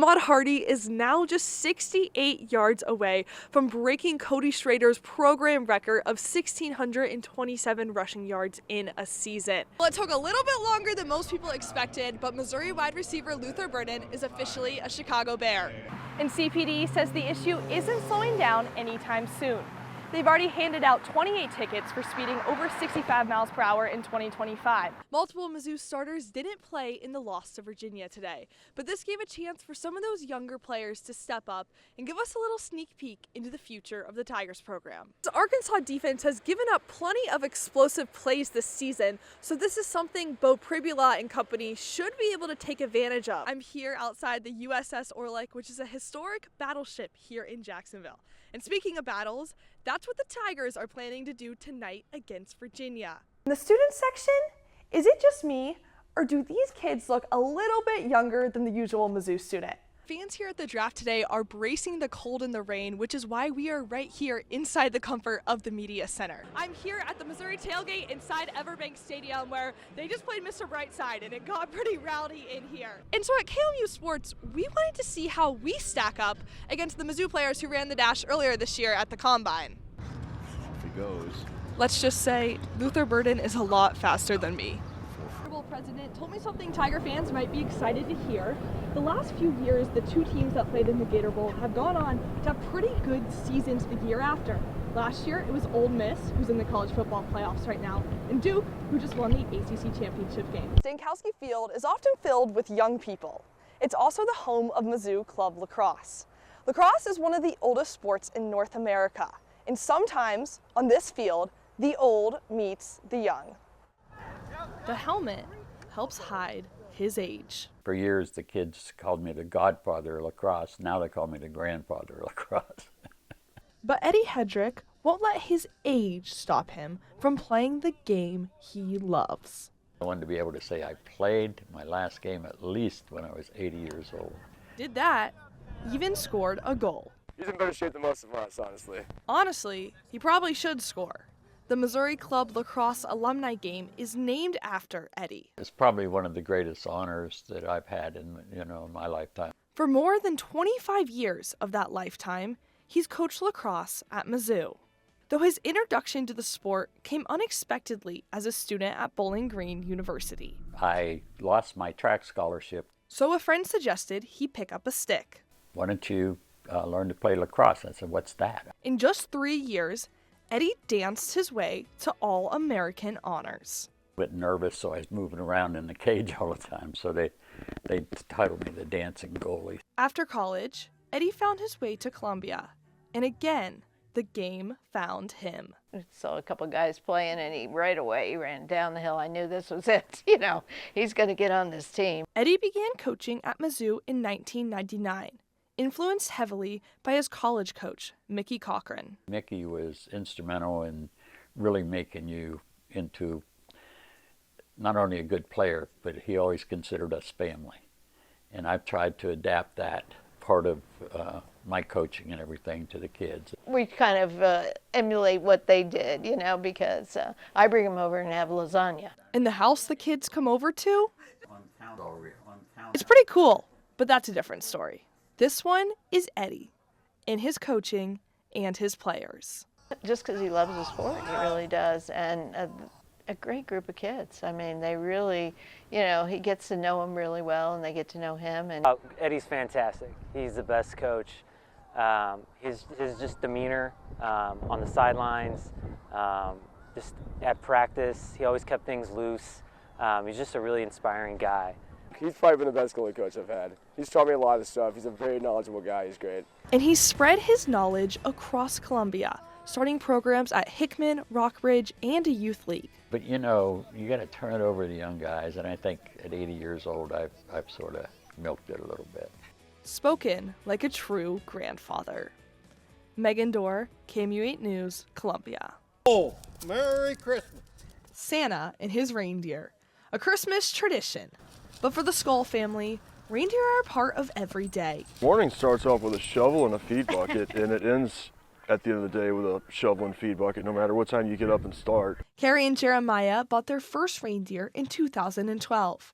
Rod Hardy is now just 68 yards away from breaking Cody Schrader's program record of 1,627 rushing yards in a season. Well, it took a little bit longer than most people expected, but Missouri wide receiver Luther Burden is officially a Chicago Bear. And CPD says the issue isn't slowing down anytime soon. They've already handed out 28 tickets for speeding over 65 miles per hour in 2025. Multiple Mizzou starters didn't play in the loss to Virginia today, but this gave a chance for some of those younger players to step up and give us a little sneak peek into the future of the Tigers program. The Arkansas defense has given up plenty of explosive plays this season, so this is something Bo Pribula and company should be able to take advantage of. I'm here outside the USS Orlik, which is a historic battleship here in Jacksonville. And speaking of battles, that's what the Tigers are planning to do tonight against Virginia. In the student section, is it just me, or do these kids look a little bit younger than the usual Mizzou student? Fans here at the draft today are bracing the cold and the rain, which is why we are right here inside the comfort of the media center. I'm here at the Missouri tailgate inside Everbank Stadium, where they just played Mr. Brightside and it got pretty rowdy in here. And so at KMU Sports, we wanted to see how we stack up against the Mizzou players who ran the dash earlier this year at the Combine. If he goes. Let's just say Luther Burden is a lot faster than me. President told me something Tiger fans might be excited to hear. The last few years, the two teams that played in the Gator Bowl have gone on to have pretty good seasons the year after. Last year, it was Ole Miss, who's in the college football playoffs right now, and Duke, who just won the ACC championship game. Stankowski Field is often filled with young people. It's also the home of Mizzou Club Lacrosse. Lacrosse is one of the oldest sports in North America, and sometimes, on this field, the old meets the young. The helmet helps hide his age. For years, the kids called me the godfather of lacrosse. Now they call me the grandfather of lacrosse. But Eddie Hedrick won't let his age stop him from playing the game he loves. I wanted to be able to say I played my last game at least when I was 80 years old. Did that, even scored a goal. He's in better shape than most of us, honestly. Honestly, he probably should score. The Missouri Club Lacrosse Alumni Game is named after Eddie. It's probably one of the greatest honors that I've had in my lifetime. For more than 25 years of that lifetime, he's coached lacrosse at Mizzou. Though his introduction to the sport came unexpectedly as a student at Bowling Green University. I lost my track scholarship. So a friend suggested he pick up a stick. Why don't you learn to play lacrosse? I said, what's that? In just 3 years, Eddie danced his way to All-American honors. A bit nervous, so I was moving around in the cage all the time, so they titled me the dancing goalie. After college, Eddie found his way to Columbia, and again, the game found him. Saw a couple guys playing, and he ran down the hill. I knew this was it. He's going to get on this team. Eddie began coaching at Mizzou in 1999. Influenced heavily by his college coach, Mickey Cochran. Mickey was instrumental in really making you into not only a good player, but he always considered us family. And I've tried to adapt that part of my coaching and everything to the kids. We kind of emulate what they did, because I bring them over and have lasagna. In the house the kids come over to? It's pretty cool, but that's a different story. This one is Eddie, in his coaching and his players. Just because he loves the sport, he really does, and a great group of kids. I mean, they really, he gets to know them really well, and they get to know him. And Eddie's fantastic. He's the best coach. His just demeanor on the sidelines, just at practice, he always kept things loose. He's just a really inspiring guy. He's probably been the best goalie coach I've had. He's taught me a lot of stuff. He's a very knowledgeable guy. He's great. And he's spread his knowledge across Columbia, starting programs at Hickman, Rockbridge, and a youth league. But you got to turn it over to the young guys, and I think at 80 years old, I've sort of milked it a little bit. Spoken like a true grandfather. Megan Dorr, KMU8 News, Columbia. Oh, Merry Christmas. Santa and his reindeer, a Christmas tradition. But for the Skull family, reindeer are a part of every day. Morning starts off with a shovel and a feed bucket, and it ends at the end of the day with a shovel and feed bucket, no matter what time you get up and start. Carrie and Jeremiah bought their first reindeer in 2012.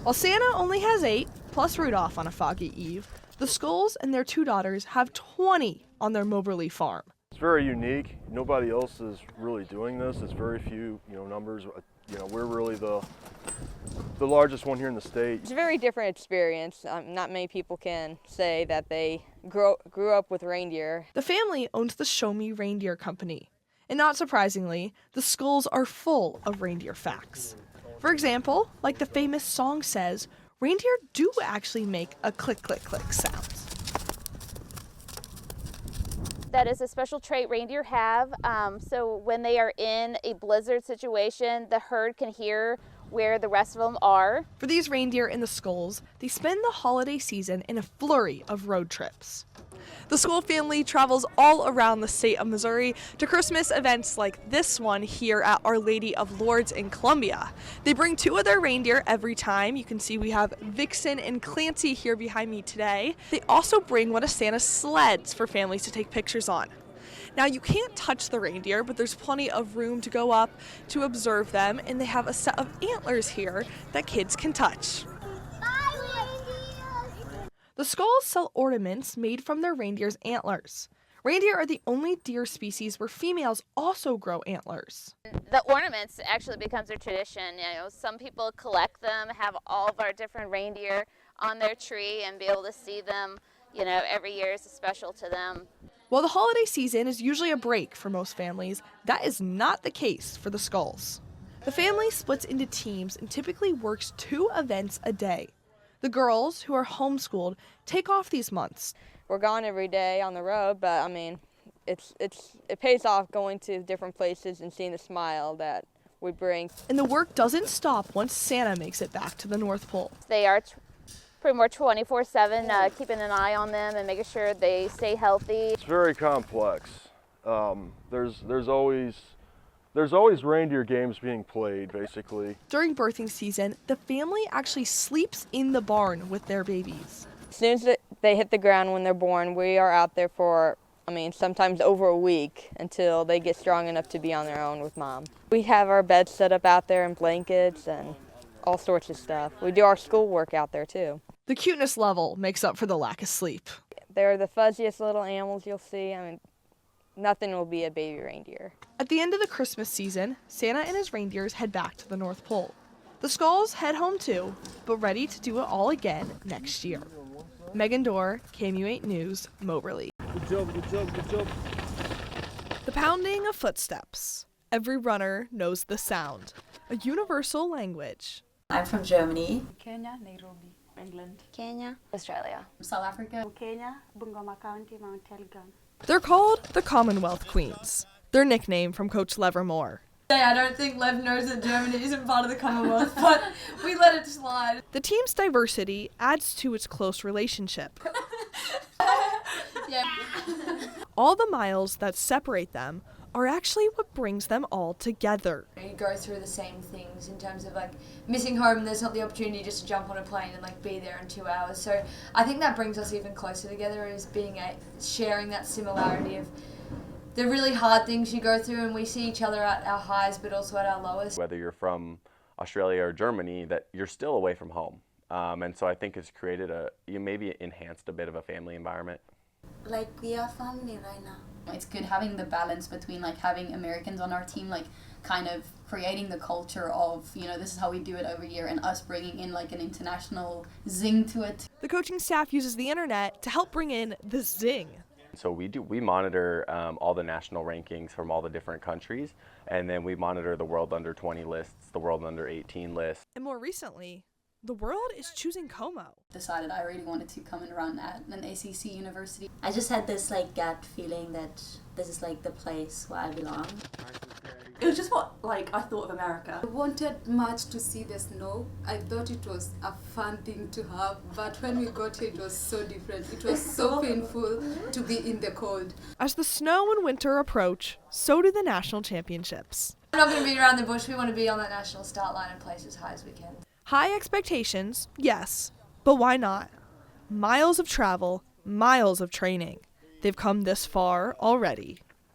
While Santa only has 8, plus Rudolph on a foggy eve, The Skulls and their 2 daughters have 20 on their Moberly farm. It's very unique. Nobody else is really doing this. It's very few, numbers. We're really the largest one here in the state. It's a very different experience. Not many people can say that they grew up with reindeer. The family owns the Show Me Reindeer Company. And not surprisingly, the Skulls are full of reindeer facts. For example, like the famous song says, reindeer do actually make a click, click, click sound. That is a special trait reindeer have. So when they are in a blizzard situation, the herd can hear where the rest of them are. For these reindeer in the Skulls, they spend the holiday season in a flurry of road trips. The Skull family travels all around the state of Missouri to Christmas events like this one here at Our Lady of Lourdes in Columbia. They bring 2 of their reindeer every time. You can see we have Vixen and Clancy here behind me today. They also bring one of Santa's sleds for families to take pictures on. Now, you can't touch the reindeer, but there's plenty of room to go up to observe them, and they have a set of antlers here that kids can touch. The Skulls sell ornaments made from their reindeer's antlers. Reindeer are the only deer species where females also grow antlers. The ornaments actually becomes a tradition. Some people collect them, have all of our different reindeer on their tree and be able to see them, every year is special to them. While the holiday season is usually a break for most families, that is not the case for the Skulls. The family splits into teams and typically works 2 events a day. The girls, who are homeschooled, take off these months. We're gone every day on the road, but it pays off going to different places and seeing the smile that we bring. And the work doesn't stop once Santa makes it back to the North Pole. They are pretty much 24/7, keeping an eye on them and making sure they stay healthy. It's very complex. There's always reindeer games being played, basically. During birthing season, the family actually sleeps in the barn with their babies. As soon as they hit the ground when they're born, we are out there for, sometimes over a week until they get strong enough to be on their own with mom. We have our beds set up out there and blankets and all sorts of stuff. We do our schoolwork out there too. The cuteness level makes up for the lack of sleep. They're the fuzziest little animals you'll see. Nothing will be a baby reindeer. At the end of the Christmas season, Santa and his reindeers head back to the North Pole. The Skulls head home too, but ready to do it all again next year. Megan Dorr, KMU8 News, Moberly. Good job, good job, good job. The pounding of footsteps. Every runner knows the sound, a universal language. I'm from Germany. Kenya, Nairobi, England. Kenya, Australia, South Africa. Kenya, Bungoma County, Mount Elgon. They're called the Commonwealth Queens, their nickname from Coach Livermore. I don't think Lev knows that Germany isn't part of the Commonwealth, but we let it slide. The team's diversity adds to its close relationship. Yeah. All the miles that separate them are actually what brings them all together. You go through the same things in terms of missing home. There's not the opportunity just to jump on a plane and be there in 2 hours. So I think that brings us even closer together, is sharing that similarity of the really hard things you go through, and we see each other at our highs but also at our lowest. Whether you're from Australia or Germany, that you're still away from home. And so I think it's created maybe enhanced a bit of a family environment. We are family right now. It's good having the balance between having Americans on our team, kind of creating the culture of, this is how we do it over here, and us bringing in an international zing to it. The coaching staff uses the internet to help bring in the zing. So we monitor all the national rankings from all the different countries, and then we monitor the World Under 20 lists, the World Under 18 lists. And more recently, the world is choosing Como. Decided I really wanted to come and run at an ACC university. I just had this gut feeling that this is the place where I belong. It was just what I thought of America. I wanted much to see the snow. I thought it was a fun thing to have, but when we got here it was so different. It was so painful to be in the cold. As the snow and winter approach, so do the national championships. We're not going to be around the bush. We want to be on that national start line and place as high as we can. High expectations, yes, but why not? Miles of travel, miles of training. They've come this far already.